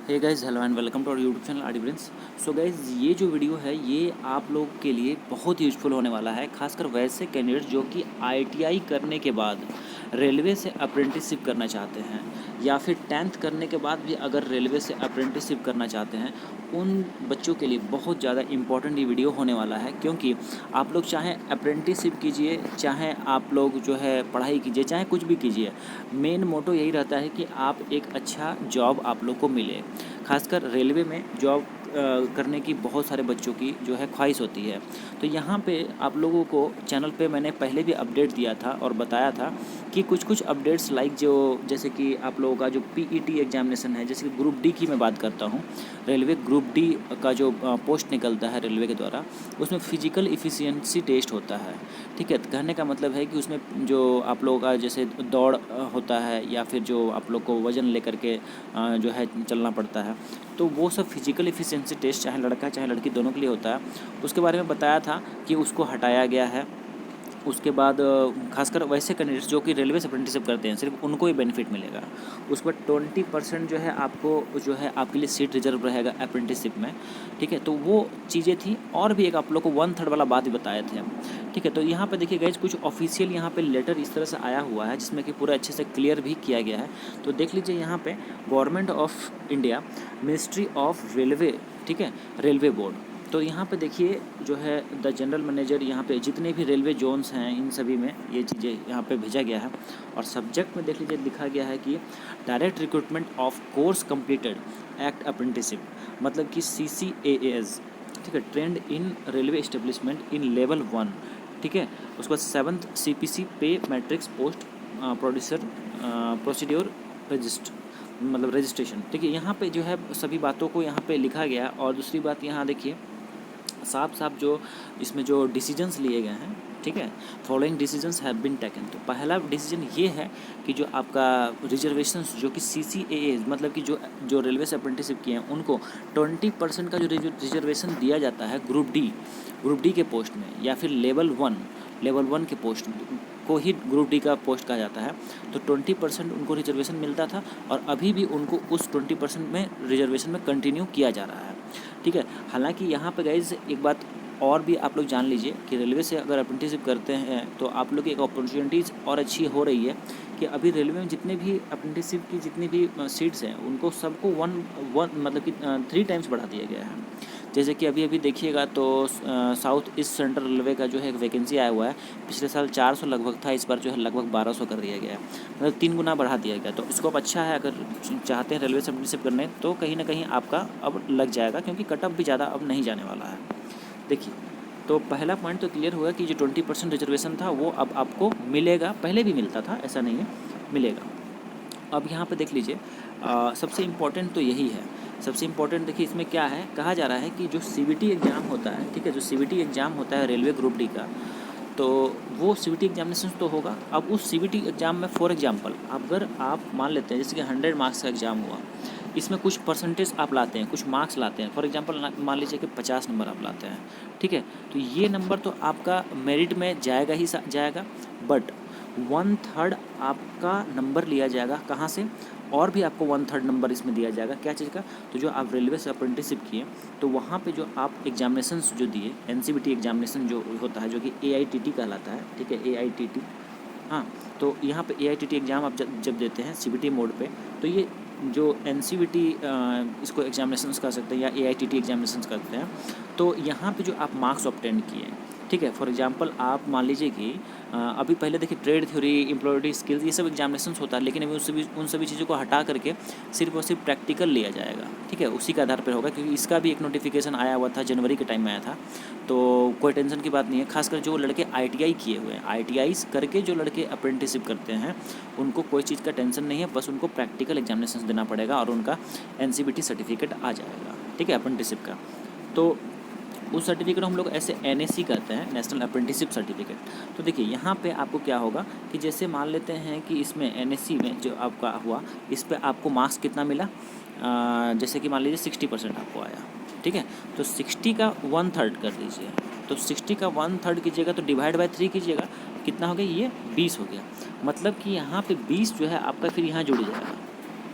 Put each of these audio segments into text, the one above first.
Hey guys, hello and welcome to our YouTube channel RD Prince. So guys, ये जो video है ये आप लोग के लिए बहुत यूजफुल होने वाला है, खासकर वैसे कैंडिडेट जो कि आईटीआई करने के बाद रेलवे से अप्रेंटिसशिप करना चाहते हैं या फिर 10th करने के बाद भी अगर रेलवे से अप्रेंटिसशिप करना चाहते हैं। उन बच्चों के लिए बहुत ज़्यादा इम्पॉर्टेंट ये वीडियो होने वाला है, क्योंकि आप लोग चाहे अप्रेंटिसशिप कीजिए, चाहे आप लोग जो है पढ़ाई कीजिए, चाहे कुछ भी कीजिए, मेन मोटो यही रहता है कि आप एक अच्छा जॉब आप लोग को मिले। खासकर रेलवे में जॉब करने की बहुत सारे बच्चों की जो है ख्वाहिश होती है। तो यहाँ पे आप लोगों को चैनल पे मैंने पहले भी अपडेट दिया था और बताया था कि कुछ अपडेट्स लाइक जो जैसे कि आप लोगों का जो पीईटी एग्जामिनेशन है, जैसे कि ग्रुप डी की मैं बात करता हूँ। रेलवे ग्रुप डी का जो पोस्ट निकलता है रेलवे के द्वारा, उसमें फिजिकल इफ़िशियंसी टेस्ट होता है। ठीक है, कहने का मतलब है कि उसमें जो आप लोगों का जैसे दौड़ होता है या फिर जो आप लोग को वज़न लेकर के जो है चलना पड़ता है, तो वो सब फिजिकल इफ़िशियंसी टेस्ट चाहे लड़का चाहे लड़की दोनों के लिए होता है। उसके बारे में बताया था कि उसको हटाया गया है। उसके बाद खासकर वैसे कैंडिडेट्स जो कि रेलवे से अप्रेंटिसशिप करते हैं, सिर्फ उनको ही बेनिफिट मिलेगा। उसके बाद 20% जो है आपको जो है आपके लिए सीट रिजर्व रहेगा अप्रेंटिसशिप में। ठीक है, तो वो चीज़ें थी और भी एक आप लोग को 1/3 वाला बात भी बताए थे। ठीक है, तो यहाँ पे देखिए गाइस, कुछ ऑफिशियल यहाँ पे लेटर इस तरह से आया हुआ है जिसमें कि पूरा अच्छे से क्लियर भी किया गया है। तो देख लीजिए यहाँ पे, government of India, ministry of railway, ठीक है, रेलवे बोर्ड। तो यहाँ पे देखिए जो है द जनरल मैनेजर, यहाँ पे जितने भी रेलवे जोन्स हैं इन सभी में ये चीज़ें यहाँ पे भेजा गया है। और सब्जेक्ट में देख लीजिए लिखा गया है कि direct recruitment of course completed act apprenticeship, मतलब कि CCAAS। ठीक है, trend in railway establishment in level 1। ठीक है, उसके बाद 7th CPC पे matrix post producer procedure registration. ठीक है, यहाँ पे जो है सभी बातों को यहाँ पे लिखा गया। और दूसरी बात यहाँ देखिए, साफ साफ जो इसमें जो डिसीजंस लिए गए हैं, ठीक है, following decisions have been taken. तो पहला डिसीजन ये है कि जो आपका रिजर्वेशंस जो कि CCAA, मतलब कि जो रेलवे से अप्रेंटिसशिप किए हैं उनको 20% का जो रिजर्वेशन दिया जाता है ग्रुप डी के पोस्ट में, या फिर लेवल 1 के पोस्ट को ही ग्रुप डी का पोस्ट कहा जाता है। तो 20% उनको रिजर्वेशन मिलता था और अभी भी उनको उस 20% में रिजर्वेशन में कंटिन्यू किया जा रहा है। ठीक है, हालांकि यहाँ पे गाइज एक बात और भी आप लोग जान लीजिए कि रेलवे से अगर अप्रेंटिसशिप करते हैं तो आप लोग की एक अपॉर्चुनिटीज़ और अच्छी हो रही है कि अभी रेलवे में जितने भी अप्रेंटिसशिप की जितनी भी सीट्स हैं उनको सबको वन मतलब कि 3 टाइम्स बढ़ा दिया गया है। जैसे कि अभी देखिएगा तो साउथ ईस्ट सेंट्रल रेलवे का जो है एक वैकेंसी आया हुआ है। पिछले साल 400 लगभग था, इस बार जो है लगभग 1200 कर दिया गया है, मतलब 3 गुना बढ़ा दिया गया। तो स्कोप अच्छा है, अगर चाहते हैं रेलवे से अप्रेंटिसशिप करने तो कहीं ना कहीं आपका अब लग जाएगा, क्योंकि कटअप भी ज़्यादा अब नहीं जाने वाला है। देखिए, तो पहला पॉइंट तो क्लियर हुआ कि जो 20% रिजर्वेशन था वो अब आपको मिलेगा, पहले भी मिलता था, ऐसा नहीं है, मिलेगा। अब यहाँ पे देख लीजिए, सबसे इम्पोर्टेंट तो यही है। सबसे इम्पोर्टेंट देखिए इसमें क्या है, कहा जा रहा है कि जो CBT एग्ज़ाम होता है, ठीक है, जो CBT एग्ज़ाम होता है रेलवे ग्रुप डी का, तो वो CBT एग्जामिनेशन तो होगा। अब उस CBT एग्ज़ाम में फॉर एग्जांपल अगर आप मान लेते हैं जैसे कि 100 मार्क्स का एग्ज़ाम हुआ, इसमें कुछ परसेंटेज आप लाते हैं, कुछ मार्क्स लाते हैं। फॉर एग्जांपल मान लीजिए कि 50 नंबर आप लाते हैं, ठीक है, तो ये नंबर तो आपका मेरिट में जाएगा ही जाएगा, बट 1/3 आपका नंबर लिया जाएगा कहाँ से, और भी आपको 1/3 नंबर इसमें दिया जाएगा, क्या चीज़ का, तो जो आप रेलवे से अप्रेंटिसशिप किए तो वहाँ पे जो आप एग्जामिनेशंस जो दिए, NCBT एग्जामिनेशन जो होता है, जो कि AITT कहलाता है, ठीक है, AITT। हाँ, तो यहाँ पे AITT एग्ज़ाम आप जब देते हैं CBT मोड पे, तो ये जो NCBT इसको एग्जामिनेशंस कर सकते हैं या AITT एग्जामिनेशंस करते हैं, तो यहाँ पे जो आप मार्क्स ऑब्टेन किए, ठीक है, फॉर एग्जांपल आप मान लीजिए कि अभी पहले देखिए ट्रेड थ्योरी, एम्प्लॉयबिलिटी स्किल्स, ये सब एग्जामिनेशंस होता है, लेकिन अभी उन सभी चीज़ों को हटा करके सिर्फ और सिर्फ प्रैक्टिकल लिया जाएगा। ठीक है, उसी के आधार पर होगा, क्योंकि इसका भी एक नोटिफिकेशन आया हुआ था, जनवरी के टाइम में आया था। तो कोई टेंशन की बात नहीं है, खासकर जो लड़के ITI किए हुए हैं, ITI करके जो लड़के अप्रेंटिसशिप करते हैं उनको कोई चीज़ का टेंशन नहीं है, बस उनको प्रैक्टिकल एग्जामिनेशन देना पड़ेगा और उनका NCBT सर्टिफिकेट आ जाएगा, ठीक है, अप्रेंटिसशिप का। तो उस सर्टिफिकेट हम लोग ऐसे NAC कहते हैं, नेशनल अप्रेंटिसशिप सर्टिफिकेट। तो देखिए यहाँ पे आपको क्या होगा कि जैसे मान लेते हैं कि इसमें NAC में जो आपका हुआ, इस पर आपको मार्क्स कितना मिला, जैसे कि मान लीजिए 60% आपको आया, ठीक है, तो 60 का 1/3 कर दीजिए। तो 60 का 1/3 कीजिएगा तो डिवाइड बाय 3 कीजिएगा, कितना हो गया, ये 20 हो गया। मतलब कि यहाँ पे 20 जो है आपका फिर यहाँ जुड़ जाएगा,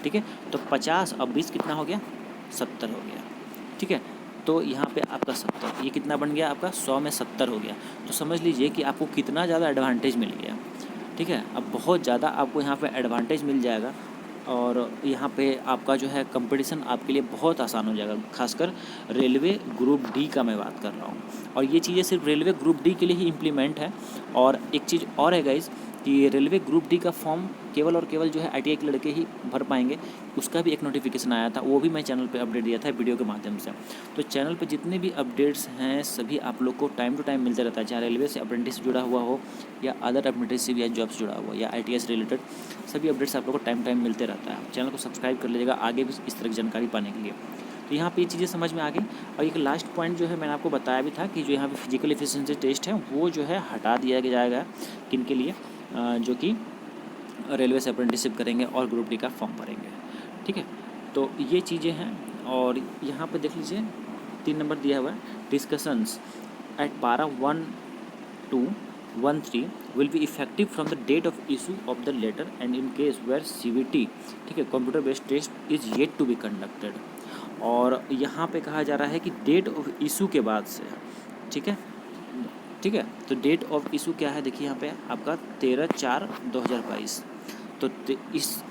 ठीक है, तो 50 अब 20 कितना हो गया, 70 हो गया, ठीक है। तो यहाँ पे आपका 70, ये कितना बन गया आपका 100 में 70 हो गया। तो समझ लीजिए कि आपको कितना ज़्यादा एडवांटेज मिल गया, ठीक है। अब बहुत ज़्यादा आपको यहाँ पे एडवांटेज मिल जाएगा और यहाँ पे आपका जो है कंपटीशन आपके लिए बहुत आसान हो जाएगा। खासकर रेलवे ग्रुप डी का मैं बात कर रहा हूँ, और ये चीज़ें सिर्फ रेलवे ग्रुप डी के लिए ही इम्प्लीमेंट है। और एक चीज़ और है गाइज़ कि रेलवे ग्रुप डी का फॉर्म केवल और केवल जो है ITI के लड़के ही भर पाएंगे। उसका भी एक नोटिफिकेशन आया था, वो भी मैं चैनल पे अपडेट दिया था वीडियो के माध्यम से। तो चैनल पे जितने भी अपडेट्स हैं सभी आप लोग को टाइम टू टाइम मिलते रहता है, चाहे रेलवे से अप्रेंटिस जुड़ा हुआ हो या अदर अप्रेंटिसशिप या जॉब से जुड़ा हुआ या ITI से रिलेटेड सभी अपडेट्स आप लोग को टाइम टाइम मिलते रहता है। चैनल को सब्सक्राइब कर लीजिएगा आगे भी इस तरह की जानकारी पाने के लिए। तो यहाँ पे ये चीज़ें समझ में आ गई। और एक लास्ट पॉइंट जो है मैंने आपको बताया भी था कि जो यहाँ पे फिजिकल एफिशिएंसी टेस्ट है वो जो है हटा दिया जाएगा किन के लिए, जो कि रेलवे से अप्रेंटिसशिप करेंगे और ग्रुप डी का फॉर्म भरेंगे, ठीक है। तो ये चीज़ें हैं। और यहाँ पे देख लीजिए 3 नंबर दिया हुआ है, डिस्कशंस एट पारा 1 to 13 will be effective from the date of issue of the letter and in case where CVT, ठीक है, computer based test is yet to be conducted. और यहाँ पे कहा जा रहा है कि डेट ऑफ इशू के बाद से, ठीक है, ठीक है। तो डेट ऑफ इशू क्या है देखिए यहाँ पे आपका 13/4/2022। तो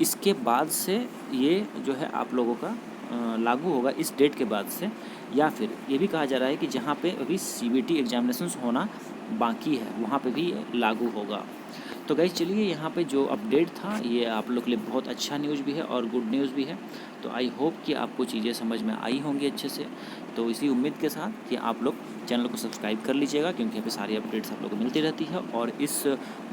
इसके बाद से ये जो है आप लोगों का लागू होगा इस डेट के बाद से। या फिर ये भी कहा जा रहा है कि जहाँ पे अभी CVT एग्जामिनेशंस होना बाकी है वहाँ पे भी लागू होगा। तो गाइस चलिए यहाँ पे जो अपडेट था ये आप लोग के लिए बहुत अच्छा न्यूज़ भी है और गुड न्यूज़ भी है। तो आई होप कि आपको चीज़ें समझ में आई होंगी अच्छे से। तो इसी उम्मीद के साथ कि आप लोग चैनल को सब्सक्राइब कर लीजिएगा, क्योंकि यहाँ पे सारी अपडेट्स आप लोग को मिलती रहती है। और इस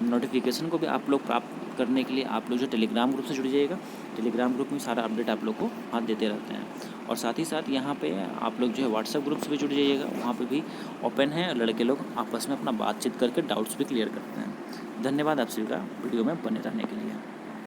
नोटिफिकेशन को भी आप लोग प्राप्त करने के लिए आप लोग जो टेलीग्राम ग्रुप से जुड़ जाइएगा। टेलीग्राम ग्रुप में सारा अपडेट आप लोग को हाथ देते रहते हैं। और साथ ही साथ यहाँ पे आप लोग जो है व्हाट्सएप ग्रुप से भी जुड़ जाइएगा, वहाँ पे भी ओपन है, लड़के लोग आपस में अपना बातचीत करके डाउट्स भी क्लियर करते हैं। धन्यवाद आप सभी का वीडियो में बने रहने के लिए।